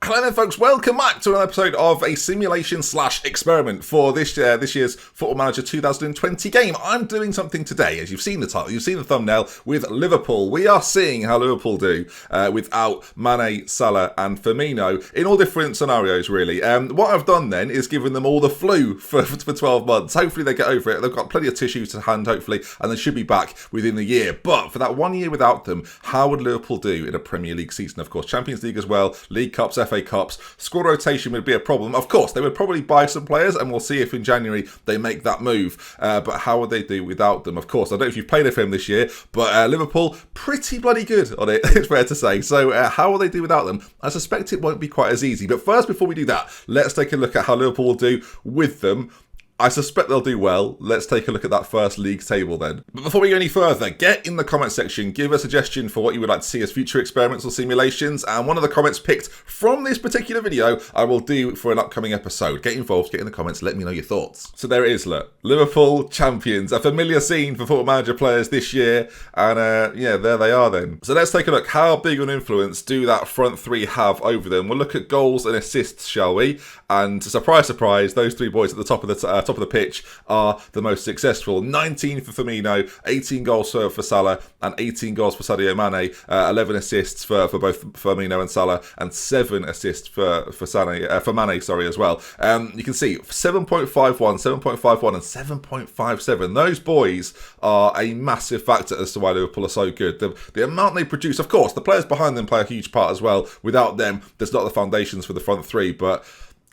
Hello there folks, welcome back to another episode of a simulation slash experiment for this year's Football Manager 2020 game. I'm doing something today, as you've seen the title, you've seen the thumbnail, with Liverpool. We are seeing how Liverpool do without Mane, Salah and Firmino in all different scenarios really. What I've done then is given them all the flu for 12 months. Hopefully they get over it. They've got plenty of tissues to hand hopefully, and they should be back within the year. But for that 1 year without them, how would Liverpool do in a Premier League season? Of course, Champions League as well, League Cups, FA Cups. Squad rotation would be a problem. Of course, they would probably buy some players, and we'll see if in January they make that move. But how would they do without them? Of course, I don't know if you've played FM this year, but Liverpool, pretty bloody good on it, it's fair to say. So how will they do without them? I suspect it won't be quite as easy. But first, before we do that, let's take a look at how Liverpool will do with them. I suspect they'll do well. Let's take a look at that first league table then. But before we go any further, get in the comment section, give a suggestion for what you would like to see as future experiments or simulations, and one of the comments picked from this particular video I will do for an upcoming episode. Get involved, get in the comments, let me know your thoughts. So there it is, look. Liverpool champions, a familiar scene for Football Manager players this year, and yeah, there they are then. So let's take a look. How big an influence do that front three have over them? We'll look at goals and assists, shall we? And surprise, surprise, those three boys at the top of the pitch are the most successful. 19 for Firmino, 18 goals for Salah, and 18 goals for Sadio Mane. 11 assists for both Firmino and Salah, and 7 assists for Mane, sorry, as well. You can see 7.51, 7.51, and 7.57. Those boys are a massive factor as to why Liverpool are so good. The amount they produce, of course, the players behind them play a huge part as well. Without them, there's not the foundations for the front three, but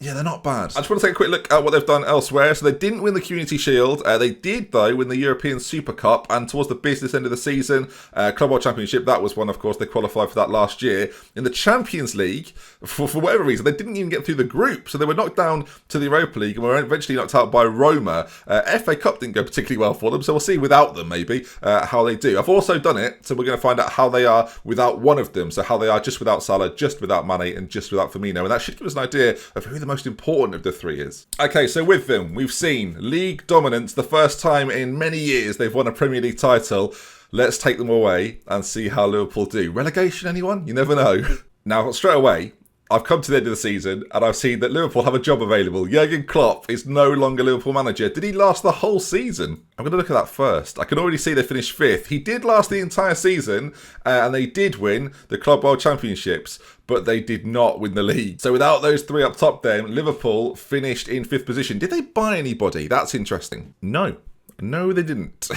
yeah, they're not bad. I just want to take a quick look at what they've done elsewhere. So they didn't win the Community Shield. They did, though, win the European Super Cup. And towards the business end of the season, Club World Championship, that was one, of course. They qualified for that last year. In the Champions League, for whatever reason, they didn't even get through the group. So they were knocked down to the Europa League and were eventually knocked out by Roma. FA Cup didn't go particularly well for them. So we'll see without them, maybe, how they do. I've also done it. So we're going to find out how they are without one of them. So how they are just without Salah, just without Mane, and just without Firmino. And that should give us an idea of who the most important of the three is. Okay, so with them, we've seen league dominance. The first time in many years they've won a Premier League title. Let's take them away and see how Liverpool do. Relegation, anyone? You never know. Now, straight away, I've come to the end of the season and I've seen that Liverpool have a job available. Jurgen Klopp is no longer Liverpool manager. Did he last the whole season? I'm going to look at that first. I can already see they finished 5th. He did last the entire season and they did win the Club World Championships, but they did not win the league. So without those three up top then, Liverpool finished in 5th position. Did they buy anybody? That's interesting. No, they didn't.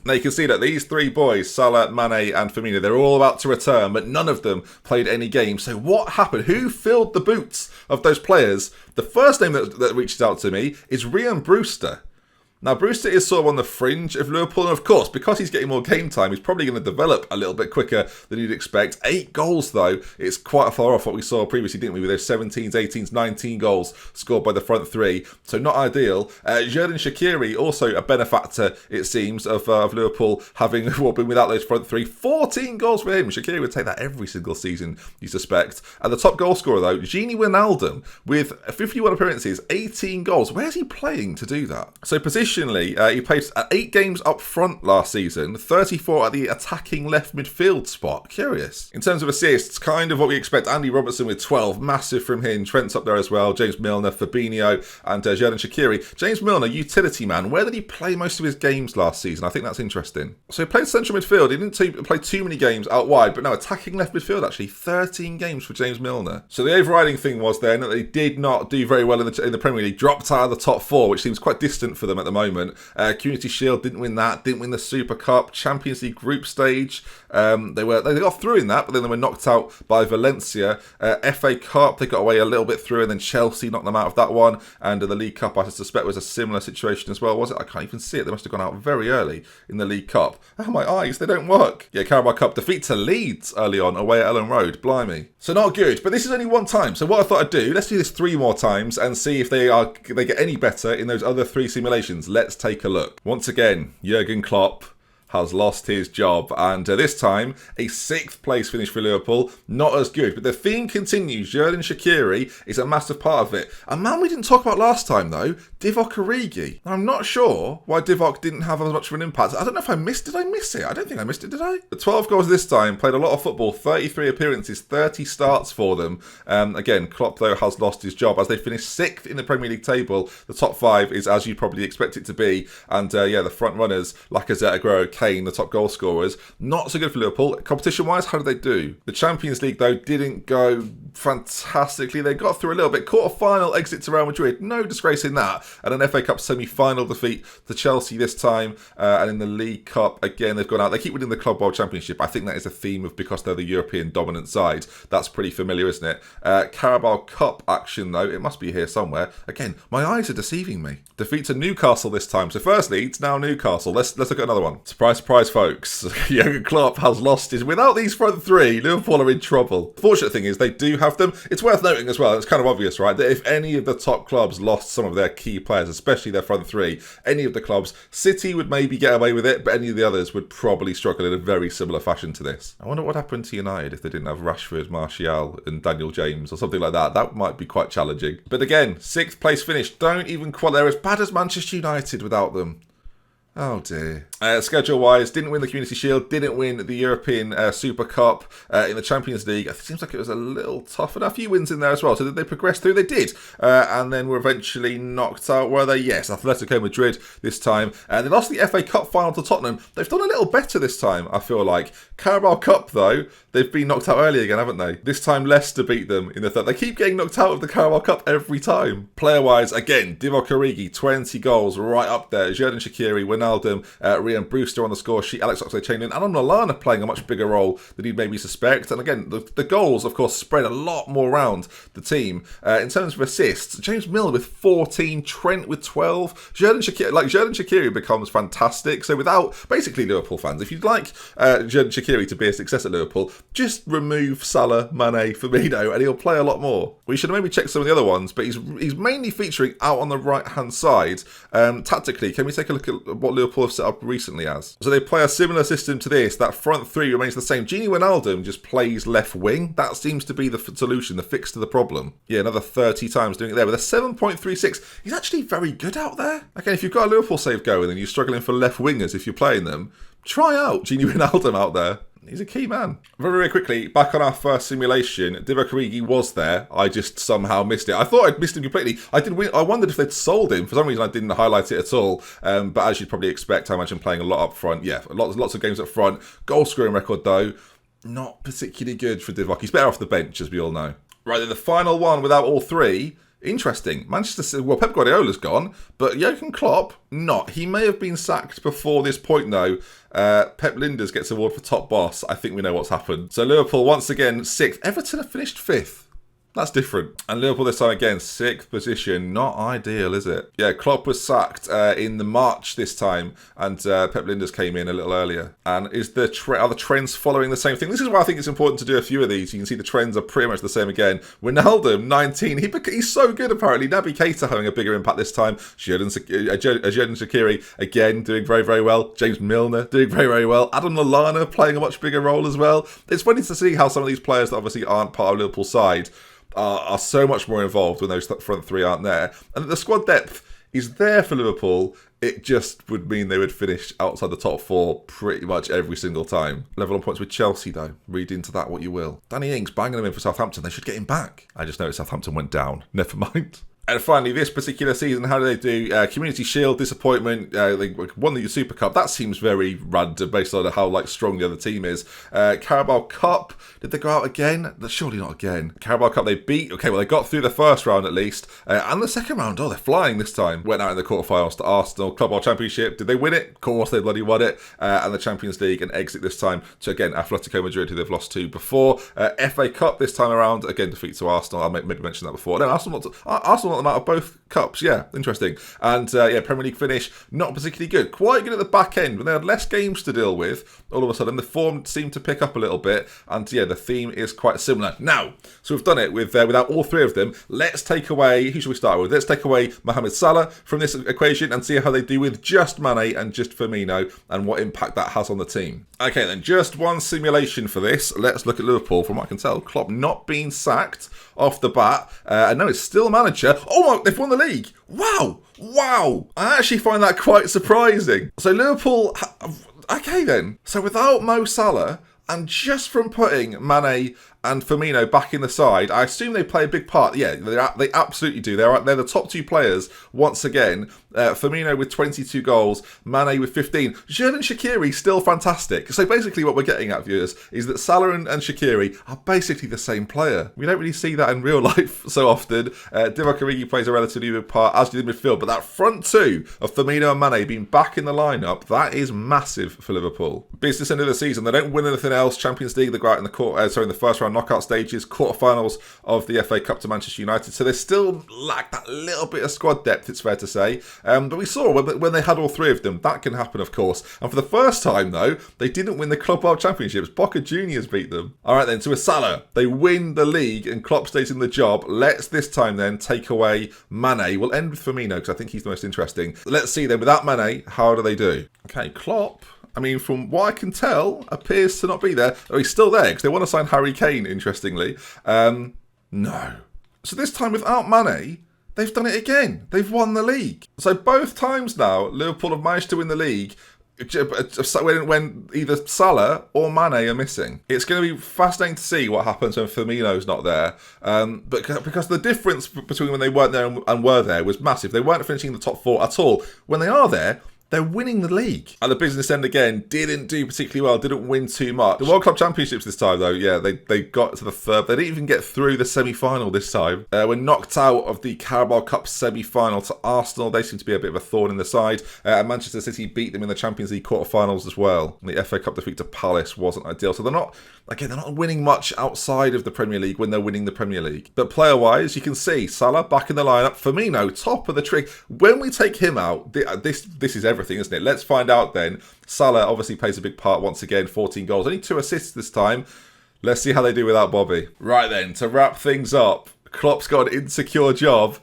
Now you can see that these three boys, Salah, Mane and Firmino, they're all about to return, but none of them played any games. So what happened? Who filled the boots of those players? The first name that reaches out to me is Ryan Brewster. Now, Brewster is sort of on the fringe of Liverpool, and of course, because he's getting more game time, he's probably going to develop a little bit quicker than you'd expect. 8 goals, though, it's quite far off what we saw previously, didn't we, with those 17s, 18s, 19 goals scored by the front three, so not ideal. Xherdan Shaqiri, also a benefactor, it seems, of Liverpool having been without those front three. 14 goals for him. Shaqiri would take that every single season, you suspect. And the top goal scorer, though, Gini Wijnaldum, with 51 appearances, 18 goals. Where's he playing to do that? So positionally, he played 8 games up front last season, 34 at the attacking left midfield spot. Curious. In terms of assists, kind of what we expect. Andy Robertson with 12, massive from him. Trent's up there as well. James Milner, Fabinho, and Xherdan Shaqiri. James Milner, utility man. Where did he play most of his games last season? I think that's interesting. So he played central midfield. He didn't play too many games out wide, but no, attacking left midfield actually. 13 games for James Milner. So the overriding thing was then that they did not do very well in the Premier League. Dropped out of the top 4, which seems quite distant for them at the moment. Community Shield didn't win that, didn't win the Super Cup, Champions League group stage. They got through in that, but then they were knocked out by Valencia. FA Cup, they got away a little bit through, and then Chelsea knocked them out of that one. And the League Cup, I suspect, was a similar situation as well, was it? I can't even see it. They must have gone out very early in the League Cup. Oh, my eyes, they don't work. Yeah, Carabao Cup defeat to Leeds early on, away at Ellen Road. Blimey. So not good, but this is only one time. So what I thought I'd do, let's do this 3 more times and see if they get any better in those other 3 simulations. Let's take a look. Once again, Jurgen Klopp has lost his job. And this time, a 6th place finish for Liverpool. Not as good, but the theme continues. Xherdan Shaqiri is a massive part of it. A man we didn't talk about last time, though, Divock Origi. I'm not sure why Divock didn't have as much of an impact. I don't know if I missed it. Did I miss it? I don't think I missed it, did I? The 12 goals this time, played a lot of football, 33 appearances, 30 starts for them. Again, Klopp, though, has lost his job as they finish 6th in the Premier League table. The top 5 is as you probably expect it to be. And yeah, the front runners, Lacazette, Aguero, Kane, the top goal scorers. Not so good for Liverpool. Competition-wise, how did they do? The Champions League, though, didn't go fantastically. They got through a little bit. Quarter-final exit to Real Madrid. No disgrace in that. And an FA Cup semi-final defeat to Chelsea this time. And in the League Cup, again, they've gone out. They keep winning the Club World Championship. I think that is a theme of because they're the European dominant side. That's pretty familiar, isn't it? Carabao Cup action, though. It must be here somewhere. Again, my eyes are deceiving me. Defeat to Newcastle this time. So firstly, it's now Newcastle. Let's look at another one. Surprise, surprise, folks. Jurgen Klopp has lost his... Without these front 3, Liverpool are in trouble. The fortunate thing is they do have them. It's worth noting as well, it's kind of obvious, right, that if any of the top clubs lost some of their key players, especially their front 3, any of the clubs, City would maybe get away with it, but any of the others would probably struggle in a very similar fashion to this. I wonder what happened to United if they didn't have Rashford, Martial and Daniel James or something like that. That might be quite challenging. But again, 6th place finish. Don't even qualify. They're as bad as Manchester United without them. Oh dear. Schedule-wise, didn't win the Community Shield, didn't win the European Super Cup in the Champions League. It seems like it was a little tough, and a few wins in there as well. So did they progress through? They did. And then were eventually knocked out, were they? Yes, Atletico Madrid this time. They lost the FA Cup final to Tottenham. They've done a little better this time, I feel like. Carabao Cup, though, they've been knocked out early again, haven't they? This time Leicester beat them in the third. They keep getting knocked out of the Carabao Cup every time. Player-wise, again, Divock Origi, 20 goals, right up there. Xherdan Shaqiri, Wijnaldum, Ryan Brewster on the score sheet, Alex Oxlade-Chamberlain, Adam Lallana playing a much bigger role than you'd maybe suspect. And again, the goals, of course, spread a lot more around the team. In terms of assists, James Milner with 14, Trent with 12. Xherdan Shaqiri becomes fantastic. So without, basically, Liverpool fans, if you'd like Xherdan Shaqiri to be a success at Liverpool, just remove Salah, Mane, Firmino, and he'll play a lot more. We should maybe check some of the other ones, but he's mainly featuring out on the right-hand side. Tactically, can we take a look at what Liverpool have set up recently as? So they play a similar system to this. That front 3 remains the same. Gini Wijnaldum just plays left wing. That seems to be the solution, the fix to the problem. Yeah, another 30 times doing it there with a 7.36. He's actually very good out there. Again, if you've got a Liverpool save going and you're struggling for left wingers if you're playing them, try out Gini Wijnaldum out there. He's a key man. Very, very quickly, back on our first simulation, Divock Origi was there. I just somehow missed it. I thought I'd missed him completely. I wondered if they'd sold him. For some reason, I didn't highlight it at all. But as you'd probably expect, I imagine playing a lot up front. Yeah, lots of games up front. Goal scoring record, though, not particularly good for Divock. He's better off the bench, as we all know. Right, then the final one without all 3... Interesting. Manchester City, well, Pep Guardiola's gone, but Jurgen Klopp, not. He may have been sacked before this point, though. Pep Lijnders gets award for top boss. I think we know what's happened. So Liverpool, once again, 6th. Everton have finished 5th. That's different. And Liverpool this time again, 6th position. Not ideal, is it? Yeah, Klopp was sacked in the March this time, and Pep Lijnders came in a little earlier. And are the trends following the same thing? This is why I think it's important to do a few of these. You can see the trends are pretty much the same again. Wijnaldum, 19. He's so good, apparently. Naby Keita having a bigger impact this time. Xherdan Shaqiri, again, doing very, very well. James Milner doing very, very well. Adam Lallana playing a much bigger role as well. It's funny to see how some of these players that obviously aren't part of Liverpool's side are so much more involved when those front 3 aren't there. And the squad depth is there for Liverpool. It just would mean they would finish outside the top 4 pretty much every single time. Level on points with Chelsea, though. Read into that what you will. Danny Ings banging them in for Southampton. They should get him back. I just noticed Southampton went down. Never mind. And finally, this particular season, how do they do? Community Shield, disappointment. They won the Super Cup. That seems very random based on how strong the other team is. Carabao Cup, did they go out again? Surely not again. Carabao Cup they beat. Okay, well, they got through the first round at least. And the second round, they're flying this time. Went out in the quarterfinals to Arsenal. Club World Championship, did they win it? Of course, they bloody won it. And the Champions League, and exit this time to, again, Atletico Madrid, who they've lost to before. FA Cup this time around, again, defeat to Arsenal. I maybe mentioned that before. No, Arsenal not them out of both cups. Yeah, interesting. And yeah, Premier League finish, not particularly good. Quite good at the back end. When they had less games to deal with, all of a sudden the form seemed to pick up a little bit. And yeah, the theme is quite similar. Now, so we've done it with without all three of them. Let's take away, who should we start with? Let's take away Mohamed Salah from this equation and see how they do with just Mane and just Firmino and what impact that has on the team. Okay, then just one simulation for this. Let's look at Liverpool. From what I can tell, Klopp not being sacked off the bat. And no, it's still manager. Oh my, they've won the league. Wow. Wow. I actually find that quite surprising. So Liverpool, okay then. So without Mo Salah, and just from putting Mane and Firmino back in the side, I assume they play a big part. Yeah, they absolutely do. They're the top two players once again. Firmino with 22 goals, Mane with 15. Xherdan Shaqiri still fantastic. So basically what we're getting at, viewers, is that Salah and Shaqiri are basically the same player. We don't really see that in real life so often. Divock Origi plays a relatively big part, as did midfield, but that front two of Firmino and Mane being back in the lineup, that is massive for Liverpool. Business end of the season, they don't win anything else. Champions League, they go out in the first round knockout stages, quarterfinals of the FA Cup to Manchester United. So they still lack that little bit of squad depth, it's fair to say. But we saw when they had all three of them, that can happen, of course. And for the first time, though, they didn't win the Club World Championships. Boca Juniors beat them. All right, then, so with Salah, they win the league and Klopp stays in the job. Let's this time, then, take away Mane. We'll end with Firmino, because I think he's the most interesting. Let's see, then, without Mane, how do they do? Okay, Klopp, I mean, from what I can tell, appears to not be there. Oh, he's still there, because they want to sign Harry Kane, interestingly. No. So this time, without Mane, they've done it again. They've won the league. So both times now, Liverpool have managed to win the league when either Salah or Mane are missing. It's going to be fascinating to see what happens when Firmino's not there. But because the difference between when they weren't there and were there was massive. They weren't finishing the top four at all. When they are there, they're winning the league. At the business end again, didn't do particularly well, didn't win too much. The World Club Championships this time, though, yeah, they got to the third. They didn't even get through the semi-final this time. Were knocked out of the Carabao Cup semi-final to Arsenal. They seem to be a bit of a thorn in the side. And Manchester City beat them in the Champions League quarterfinals as well. And the FA Cup defeat to Palace wasn't ideal. So they're not winning much outside of the Premier League when they're winning the Premier League. But player-wise, you can see Salah back in the lineup. Firmino, top of the tree. When we take him out, this is everything, isn't it? Let's find out then. Salah obviously plays a big part once again, 14 goals, only 2 assists this time. Let's see how they do without Bobby. Right then, to wrap things up, Klopp's got an insecure job.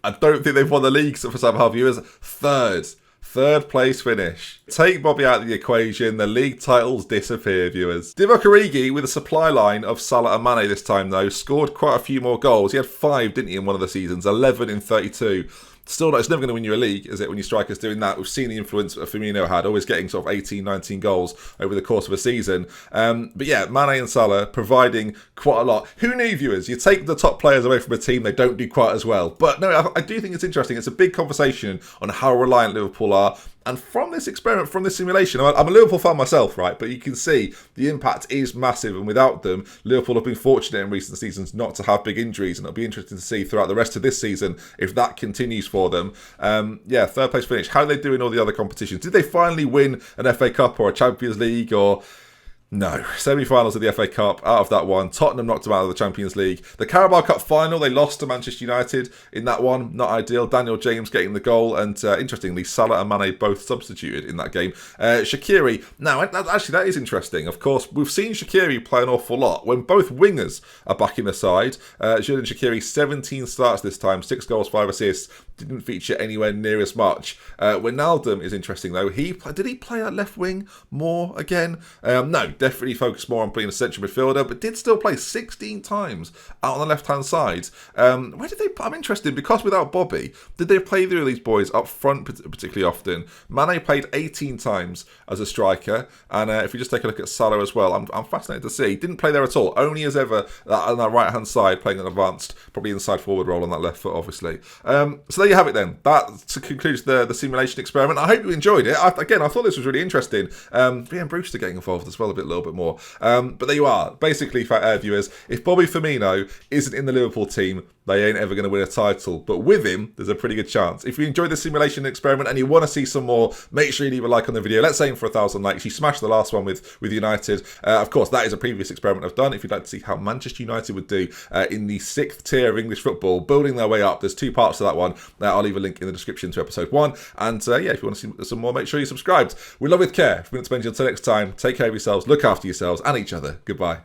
I don't think they've won the league for some of our viewers. Third place finish. Take Bobby out of the equation, the league titles disappear, viewers. Divock Origi with a supply line of Salah and Mane this time though, scored quite a few more goals. He had 5, didn't he, in one of the seasons, 11 in 32. Still not, it's never going to win you a league, is it, when your striker's doing that? We've seen the influence that Firmino had, always getting sort of 18, 19 goals over the course of a season. But yeah, Mane and Salah providing quite a lot. Who knew, viewers? You take the top players away from a team, they don't do quite as well. But no, I do think it's interesting. It's a big conversation on how reliant Liverpool are. And from this experiment, from this simulation, I'm a Liverpool fan myself, right? But you can see the impact is massive. And without them, Liverpool have been fortunate in recent seasons not to have big injuries. And it'll be interesting to see throughout the rest of this season if that continues for them. Yeah, third place finish. How do they do in all the other competitions? Did they finally win an FA Cup or a Champions League or... No. Semi-finals of the FA Cup, out of that one. Tottenham knocked them out of the Champions League. The Carabao Cup final, they lost to Manchester United in that one. Not ideal. Daniel James getting the goal. And interestingly, Salah and Mane both substituted in that game. Shaqiri. Now, actually, that is interesting. Of course, we've seen Shaqiri play an awful lot. When both wingers are back in the side, Xherdan Shaqiri, 17 starts this time. 6 goals, 5 assists. Didn't feature anywhere near as much. Wijnaldum is interesting, though. Did he play at left wing more again? No. Definitely focused more on being a central midfielder, but did still play 16 times out on the left-hand side. Where did they... I'm interested, because without Bobby, did they play either of these boys up front particularly often? Mane played 18 times as a striker, and if you just take a look at Salah as well, I'm fascinated to see. Didn't play there at all, only as ever on that right-hand side, playing an advanced, probably inside forward role on that left foot, obviously. So there you have it then. That concludes the simulation experiment. I hope you enjoyed it. Again, I thought this was really interesting. And Brewster getting involved as well a little bit more. But there you are. Basically, viewers, if Bobby Firmino isn't in the Liverpool team, they ain't ever going to win a title. But with him, there's a pretty good chance. If you enjoyed the simulation experiment and you want to see some more, make sure you leave a like on the video. Let's aim for 1,000 likes. You smashed the last one with United. Of course, that is a previous experiment I've done. If you'd like to see how Manchester United would do in the 6th tier of English football, building their way up, there's 2 parts to that one. I'll leave a link in the description to episode 1. And yeah, if you want to see some more, make sure you're subscribed. We love with care. If we don't spend you until next time, take care of yourselves, look after yourselves and each other. Goodbye.